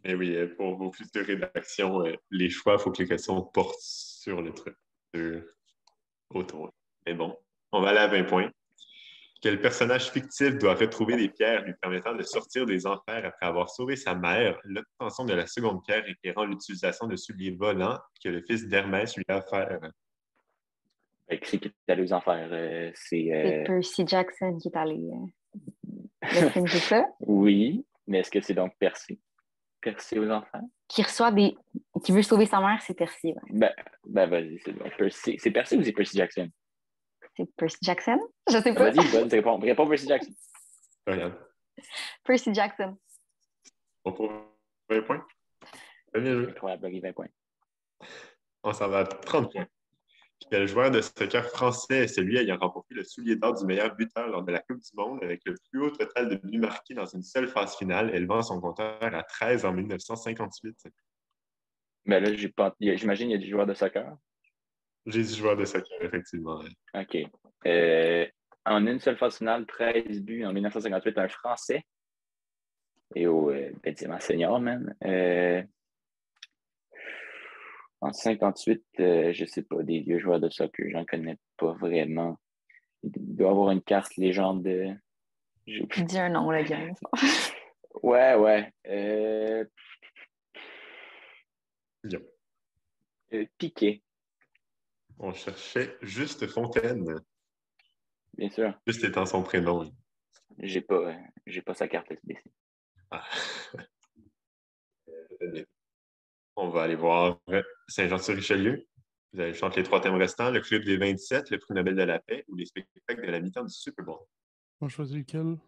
Mais oui, pour vos futures rédactions, les choix, il faut que les questions portent sur le truc. Autour. Mais bon, on va aller à 20 points. Quel personnage fictif doit retrouver des pierres lui permettant de sortir des enfers après avoir sauvé sa mère, l'obtention de la seconde pierre requérant l'utilisation de souliers volants que le fils d'Hermès lui a offert? Qui est allé aux enfers? C'est Percy Jackson qui est allé. C'est ça? Oui, mais est-ce que c'est donc Percy? Percy aux enfers? Qui veut sauver sa mère, c'est Percy. Ouais. Ben vas-y, c'est bon. Percy. C'est Percy ou c'est Percy Jackson? C'est Percy Jackson? Je sais pas. Vas-y, réponds. Réponds Percy Jackson. Regarde. Percy Jackson. On pour 20 points? Bien joué. Incroyable, 20 points. On s'en va à 30 points. Quel joueur de soccer français est celui ayant remporté le soulier d'or du meilleur buteur lors de la Coupe du Monde avec le plus haut total de buts marqués dans une seule phase finale, élevant son compteur à 13 en 1958? Ben là, j'imagine qu'il y a des joueurs de soccer. J'ai dit joueur de soccer, effectivement. OK. En une seule phase finale, 13 buts en 1958, un Français. Et c'est ma senior, man. En 58, je ne sais pas, des vieux joueurs de soccer, j'en connais pas vraiment. Il doit y avoir une carte légende de... Dis un nom, le gars. Ouais. Piqué, On cherchait Juste Fontaine. bien sûr. Juste étant son prénom. J'ai pas sa carte SBC. Ah. On va aller voir Saint-Jean-sur-Richelieu. Vous allez chanter les 3 thèmes restants, le Club des 27, le Prix Nobel de la paix ou les spectacles de la mi-temps du Super Bowl. On choisit lequel?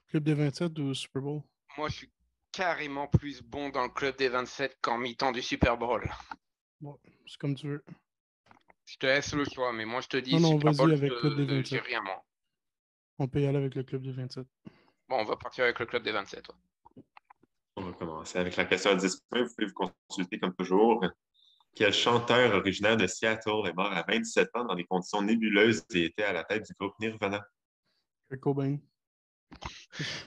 Club des 27 ou Super Bowl? Moi, je suis carrément plus bon dans le club des 27 qu'en mi-temps du Super Bowl. Bon, c'est comme tu veux. Je te laisse le choix, mais moi, je te dis Non, Super vas-y Bowl, avec Club des 27. j'ai rien, moi. On peut y aller avec le Club des 27. Bon, on va partir avec le club des 27. Ouais. On va commencer avec la question à 10 points. Vous pouvez vous consulter comme toujours. Quel chanteur originaire de Seattle est mort à 27 ans dans des conditions nébuleuses et était à la tête du groupe Nirvana? Kurt Cobain.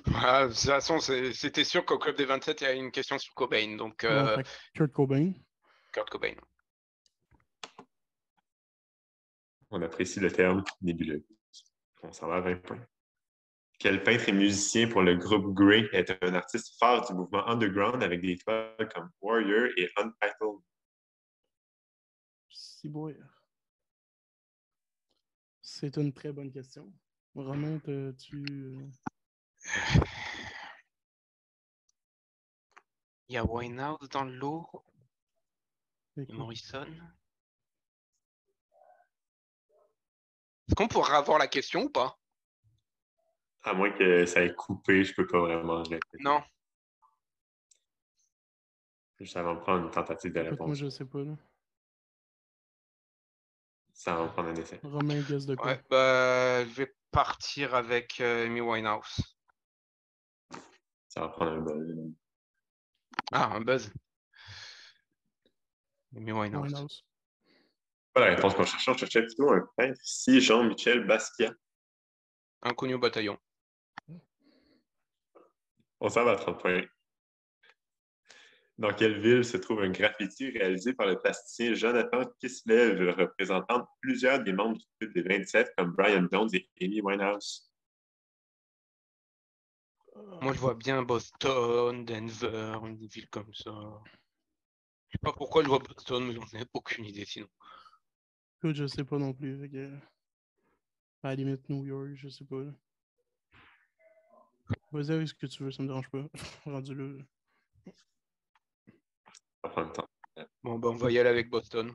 Voilà, de toute façon, c'était sûr qu'au club des 27, il y a une question sur Cobain. Donc, Bon, fait que Kurt Cobain. Kurt Cobain. On apprécie le terme nébuleux. On s'en va à 20 points. Quel peintre et musicien pour le groupe Grey est un artiste phare du mouvement underground avec des étoiles comme Warrior et Untitled? Si boy. C'est une très bonne question. Romain, tu. Il y a Winehouse dans le lot. Et Morrison. Est-ce qu'on pourra avoir la question ou pas? À moins que ça ait coupé, je peux pas vraiment répéter. Non. Ça va me prendre une tentative de Écoute, moi, réponse. je sais pas. Là. Ça va me prendre un essai. Romain, guess de quoi? Ouais, bah, je vais partir avec Amy Winehouse. Ça va prendre un buzz. Ah, un buzz. Amy Winehouse. Winehouse. Pas la réponse qu'on cherchait. On cherchait plutôt un peintre ici, Jean-Michel Basquiat. Inconnu au bataillon. On s'en va à 30 points. Dans quelle ville se trouve un graffiti réalisé par le plasticien Jonathan Kislev, représentant plusieurs des membres du club des 27 comme Brian Jones et Amy Winehouse? Moi, je vois bien Boston, Denver, une ville comme ça. Je sais pas pourquoi je vois Boston, mais j'en ai aucune idée sinon. Écoute, je sais pas non plus. Fait que... À la limite, New York, je sais pas. Là. Vas-y avec ce que tu veux, ça me dérange pas. Rendu là. Ça prend le temps. Bon, ben, on va y aller avec Boston.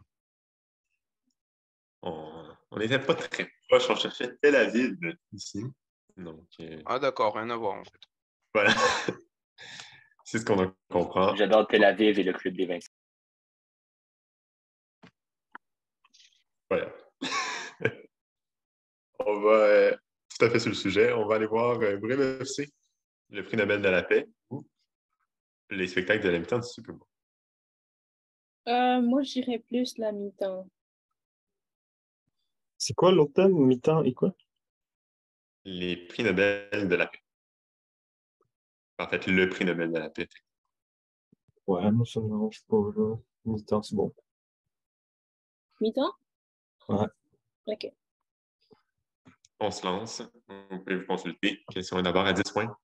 On n'était pas très proche. On cherchait Tel Aviv ici. Donc, Ah d'accord, rien à voir en fait. voilà. C'est ce qu'on comprend. J'adore Tel Aviv et le club des 27. Voilà. On va tout à fait sur le sujet. On va aller voir Brême FC, le prix Nobel de la paix ou les spectacles de la mi-temps du Super Bowl. Moi, j'irais plus la mi-temps. C'est quoi l'autre thème? Mi-temps et quoi? Les prix Nobel de la paix. En fait, le prix Nobel de la paix. Ouais, moi, ça me dérange pas, là. Mi-temps, c'est bon. Mi-temps? Ouais. OK. On se lance. On peut vous consulter. Question d'abord à 10 points.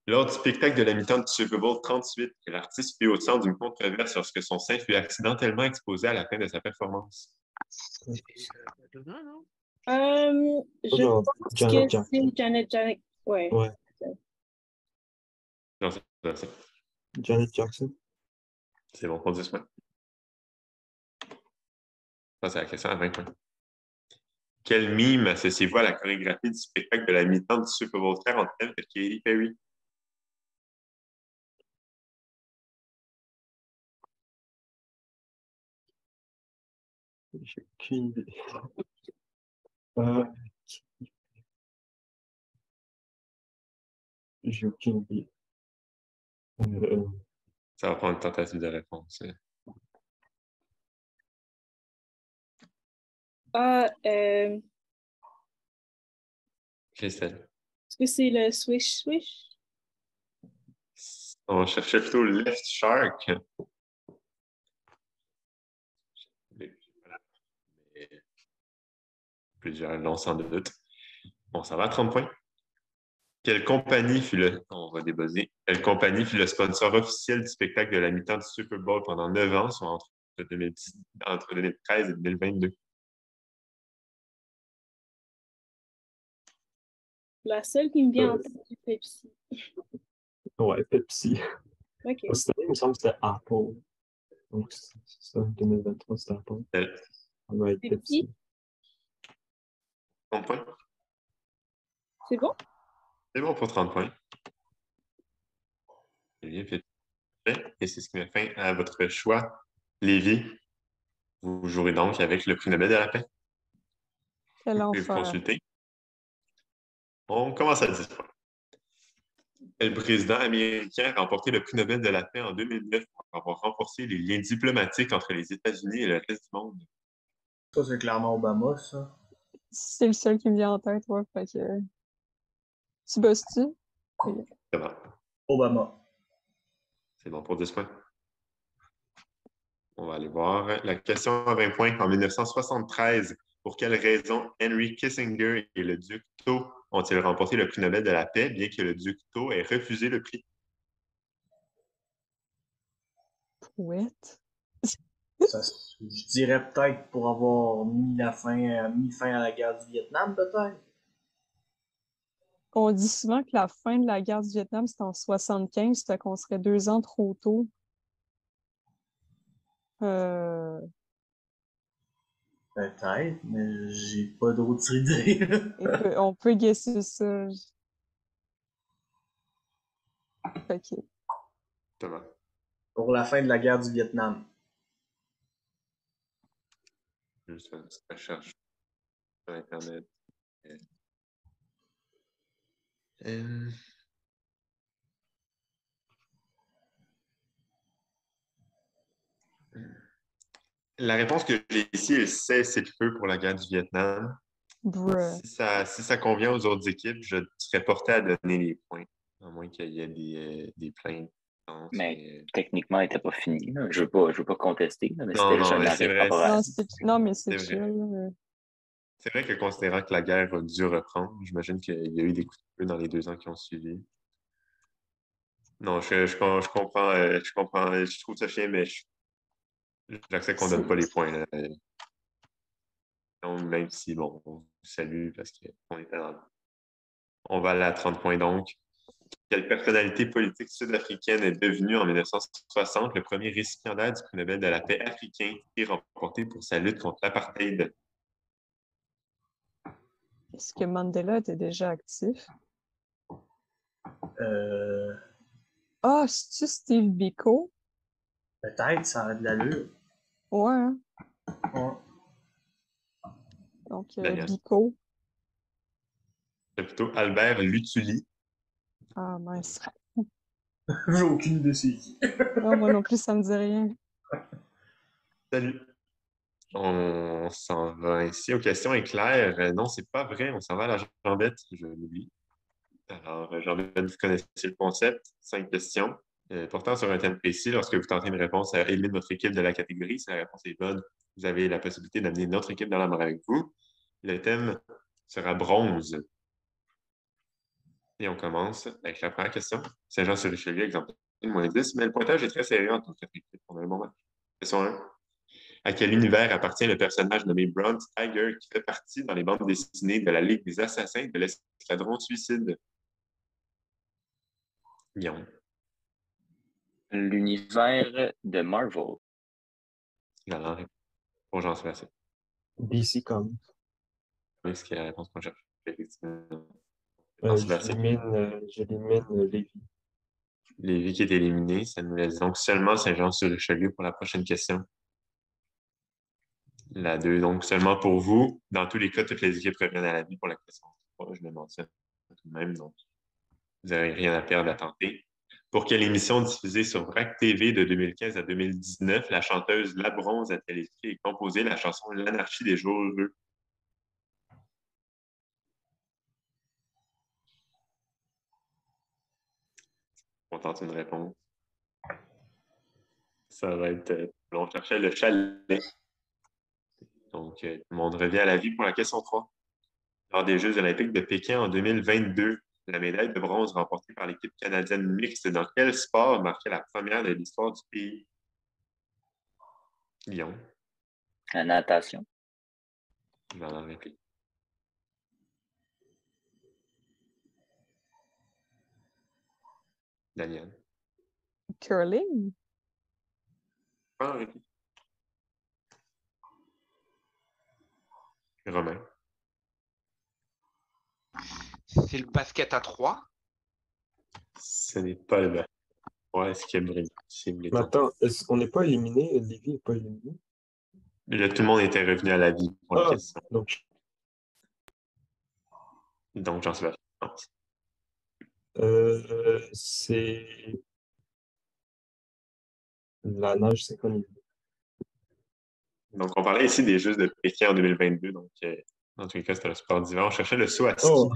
Lors du spectacle de la mi-temps du Super Bowl 38, l'artiste fut au centre d'une controverse lorsque son sein fut accidentellement exposé à la fin de sa performance. Je Genre, pense Janet que Jackson. c'est Janet. Ouais. Ouais. Non, c'est Janet Jackson. c'est bon pour 10 points. Ça, c'est la question à 20 points. Quel mime associez-vous à la chorégraphie du spectacle de la mi-temps du Super Bowl 49 de Katy Perry? J'ai aucune idée. Euh, J'ai aucune idée. Ça va prendre une tentative de réponse. Est-ce Christelle. que c'est le Swish Swish? On cherchait plutôt Left Shark. Plusieurs noms sans doute. Bon, ça va à 30 points. Quelle compagnie fut le... On va débuzzer. Quelle compagnie fut le sponsor officiel du spectacle de la mi-temps du Super Bowl pendant 9 ans, soit entre entre 2013 et 2022? La seule qui me vient en tête, c'est Pepsi. Ouais, Pepsi. OK. Cette année, il me semble que c'était Apple. Donc, c'est ça, 2023, c'était Apple. Ça va être Pepsi? Pepsi. 30 points? C'est bon? C'est bon pour 30 points. Bien fait. Et c'est ce qui met fin à votre choix. Lévi, vous jouerez donc avec le prix Nobel de la paix. Quel Vous pouvez vous enfer. consulter. On commence à 10 points. Le président américain a remporté le prix Nobel de la paix en 2009 pour avoir renforcé les liens diplomatiques entre les États-Unis et le reste du monde. Ça, c'est clairement Obama, ça. C'est le seul qui me vient en tête, ouais. Fait que. Tu bosses-tu? C'est bon. Obama. C'est bon pour 10 points. On va aller voir. La question à 20 points. En 1973, pour quelle raison Henry Kissinger et le duc Tho ont-ils remporté le prix Nobel de la paix, bien que le duc Tho ait refusé le prix? Poète. Je dirais peut-être pour avoir mis fin à la guerre du Vietnam, peut-être. On dit souvent que la fin de la guerre du Vietnam, c'était en 75, fait qu'on serait 2 ans trop tôt. Peut-être, mais j'ai pas d'autres idées. On peut guesser ça. Fait que, Thomas. Pour la fin de la guerre du Vietnam. Juste une petite recherche sur Internet. La réponse que j'ai ici est cessez-le-feu pour la guerre du Vietnam. bruh. Si ça convient aux autres équipes, je serais porté à donner les points, à moins qu'il y ait des plaintes. Mais techniquement, elle n'était pas finie. Là. Je veux pas contester, là, mais Non, c'était juste non, un mais arrêt c'est vrai. temporaire. Non, mais c'est C'est vrai. chill. C'est vrai que considérant que la guerre a dû reprendre, j'imagine qu'il y a eu des coups de feu dans les 2 ans qui ont suivi. Non, je comprends, je trouve ça chiant, mais j'accepte qu'on ne donne pas les points. Là. Donc, même si, bon, on vous salue parce qu'on était dans... On va aller à 30 points donc. Quelle personnalité politique sud-africaine est devenue en 1960 le premier récipiendaire du prix Nobel de la paix africain et remporté pour sa lutte contre l'apartheid? Est-ce que Mandela était déjà actif? Ah, c'est-tu Steve Biko? Peut-être, ça a de l'allure. Ouais, hein? Ouais. Donc, Daniel. Biko. C'est plutôt Albert Luthuli. Ah, mince. J'ai aucune idée c'est qui. Non, moi non plus, ça me dit rien. Salut. On s'en va ainsi aux questions éclairs. Non, c'est pas vrai. On s'en va à la jambette. Je l'oublie. Alors, jambette, vous connaissez le concept. 5 questions. Portant sur un thème précis, lorsque vous tentez une réponse à éliminer votre équipe de la catégorie, si la réponse est bonne, vous avez la possibilité d'amener notre équipe dans la mer avec vous. Le thème sera bronze. Et on commence avec la première question. Saint-Jean-sur-Richelieu, exemple -10, mais le pointage est très sérieux entre quatre équipes. On a un bon match. Question 1. À quel univers appartient le personnage nommé Bronze Tiger qui fait partie dans les bandes dessinées de la Ligue des Assassins de l'Escadron Suicide? Guillaume. L'univers de Marvel. Galant. Pour Jean-Sébastien. DC Comics. Ce qui est la réponse qu'on cherche. Effectivement. J'élimine Lévi. Lévi qui est éliminé. Ça nous laisse donc seulement Saint-Jean-sur-Richelieu pour la prochaine question. La 2, donc seulement pour vous. Dans tous les cas, toutes les équipes reviennent à la vie pour la question 3. Je le mentionne tout de même, donc vous n'avez rien à perdre à tenter. Pour quelle émission diffusée sur VRAC TV de 2015 à 2019, la chanteuse La Bronze a-t-elle écrit et composé la chanson L'Anarchie des jours heureux? On tente une réponse. Ça va être... On cherchait le chalet. Donc, tout le monde revient à la vie pour la question 3. Lors des Jeux olympiques de Pékin en 2022, la médaille de bronze remportée par l'équipe canadienne mixte dans quel sport marquait la première de l'histoire du pays? Guillaume, La natation. dans la réplique. Daniel, Curling? pas en réplique. Romain, C'est le basket à 3. ce n'est pas le basket. Ouais, est-ce qu'il y a brillé? C'est Mais Bléton. attends, est-ce qu'on n'est pas éliminé? Lévi n'est pas éliminé? Là, tout le monde était revenu à la vie pour la Ah, question. donc, Donc, Jean-Sébastien. c'est la nage synchronisée. Donc, on parlait ici des Jeux de Pékin en 2022. Donc, dans tous les cas, c'était le sport d'hiver. On cherchait le saut à ski. Oh,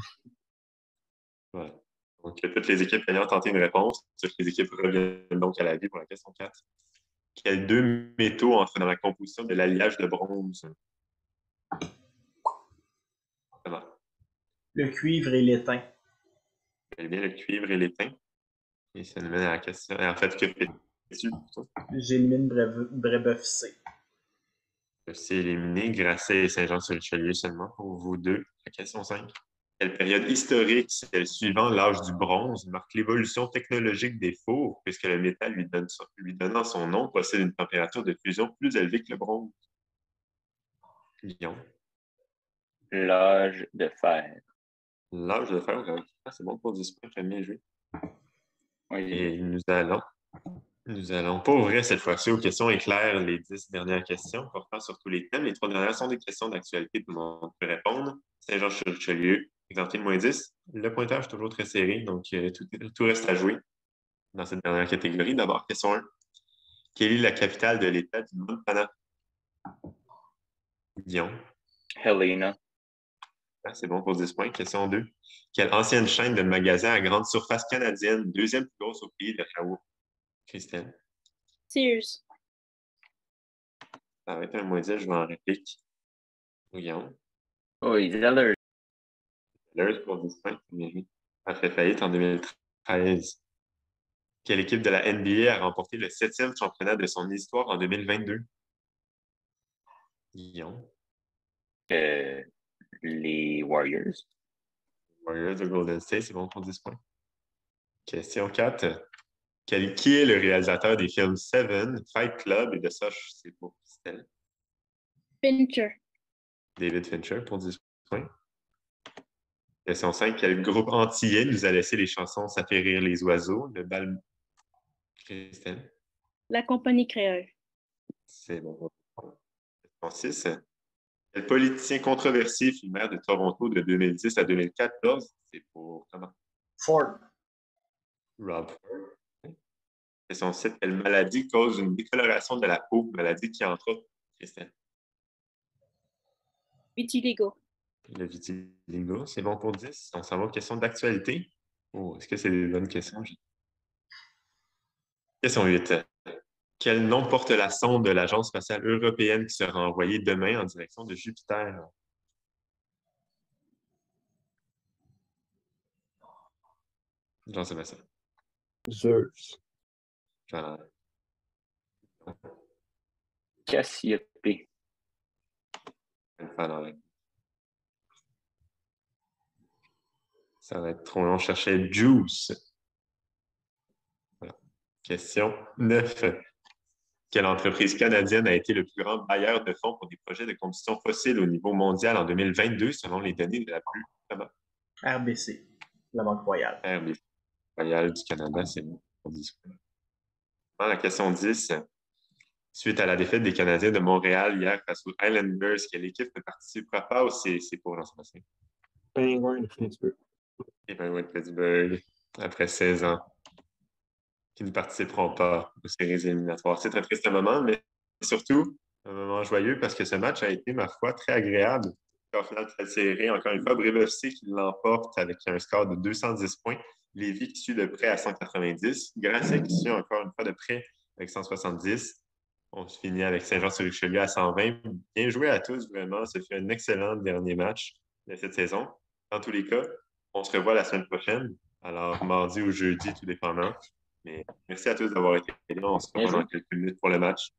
Voilà. Donc, toutes les équipes ayant tenté une réponse, toutes les équipes reviennent donc à la vie pour la question 4. Quels deux métaux entrent dans la composition de l'alliage de bronze? Comment? Le cuivre et l'étain. Eh bien, le cuivre et l'étain. Et ça nous mène à la question. En fait, que fais-tu plutôt? J'élimine Brébeuf C. C'est éliminé Grasset et Saint-Jean-sur-Richelieu seulement pour vous deux. La question 5. Quelle période historique, celle suivant l'âge du bronze, marque l'évolution technologique des fours, puisque le métal lui donnant son nom possède une température de fusion plus élevée que le bronze? Guillaume. L'âge de fer. L'âge de fer, c'est bon pour 10 points, très bien joué. Oui, Et nous allons pour vrai cette fois-ci aux questions éclairs, les 10 dernières questions portant sur tous les thèmes. Les 3 dernières sont des questions d'actualité, tout le monde peut répondre. Saint-Jean-sur-Richelieu, exempté de -10. Le pointage est toujours très serré, donc tout reste à jouer dans cette dernière catégorie. D'abord, question 1. Quelle est la capitale de l'État du Montana? Guillaume. Helena. Ah, c'est bon pour 10 points. Question 2. Quelle ancienne chaîne de magasins à grande surface canadienne, deuxième plus grosse au pays de Raoult? Christiane. Sears. Ça va être un -10, je vais en réplique. Guillaume. Oui, Zeller. L'heure pour 10 points. A fait faillite en 2013. Quelle équipe de la NBA a remporté le 7e championnat de son histoire en 2022? Guillaume. Les Warriors. Warriors de Golden State, c'est bon pour 10 points. Question 4. Qui est le réalisateur des films Seven, Fight Club et de ça, c'est pour Christelle? Fincher. David Fincher pour 10 points. Question 5. Quel groupe antillais nous a laissé les chansons Ça fait rire les oiseaux? Le bal. Christelle. La compagnie créole. C'est bon. Question 6. Quel politicien controversé fut maire de Toronto de 2010 à 2014? C'est pour comment? Ford. Rob Ford. Question 7. Quelle maladie cause une décoloration de la peau? Maladie qui, entre autres, Christelle. Vitiligo. Le vitiligo, c'est bon pour 10. On s'en va aux questions d'actualité. Oh, est-ce que c'est des bonnes questions? Question 8. Quel nom porte la sonde de l'Agence spatiale européenne qui sera envoyée demain en direction de Jupiter? Jean-Sébastien. Zeus. Jean- Cassiopée. Ça va être trop long. Je cherchais Juice. Voilà. Question 9. Quelle entreprise canadienne a été le plus grand bailleur de fonds pour des projets de combustion fossile au niveau mondial en 2022, selon les données de la plus RBC. La Banque Royale. RBC Royale du Canada, c'est bon. La question 10. Suite à la défaite des Canadiens de Montréal hier face aux Islanders, quelle équipe ne participera pas au CC pour Jean-Sébastien? Penguin de Pittsburgh. Les Penguins de Pittsburgh, après 16 ans, qui ne participeront pas aux séries éliminatoires. C'est un triste moment, mais surtout un moment joyeux parce que ce match a été, ma foi, très agréable. Au final, très serré. Encore une fois, Brébeuf C qui l'emporte avec un score de 210 points. Lévis qui suit de près à 190. Grasset qui suit encore une fois de près avec 170. On se finit avec Saint-Jean-sur-Richelieu à 120. Bien joué à tous, vraiment. Ce fut un excellent dernier match de cette saison. Dans tous les cas, on se revoit la semaine prochaine. Alors, mardi ou jeudi, tout dépendant. Mais merci à tous d'avoir été là. On se revoit dans quelques minutes pour le match.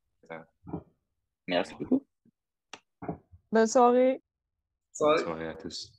Merci beaucoup. Bonne soirée. Bonne soirée à tous.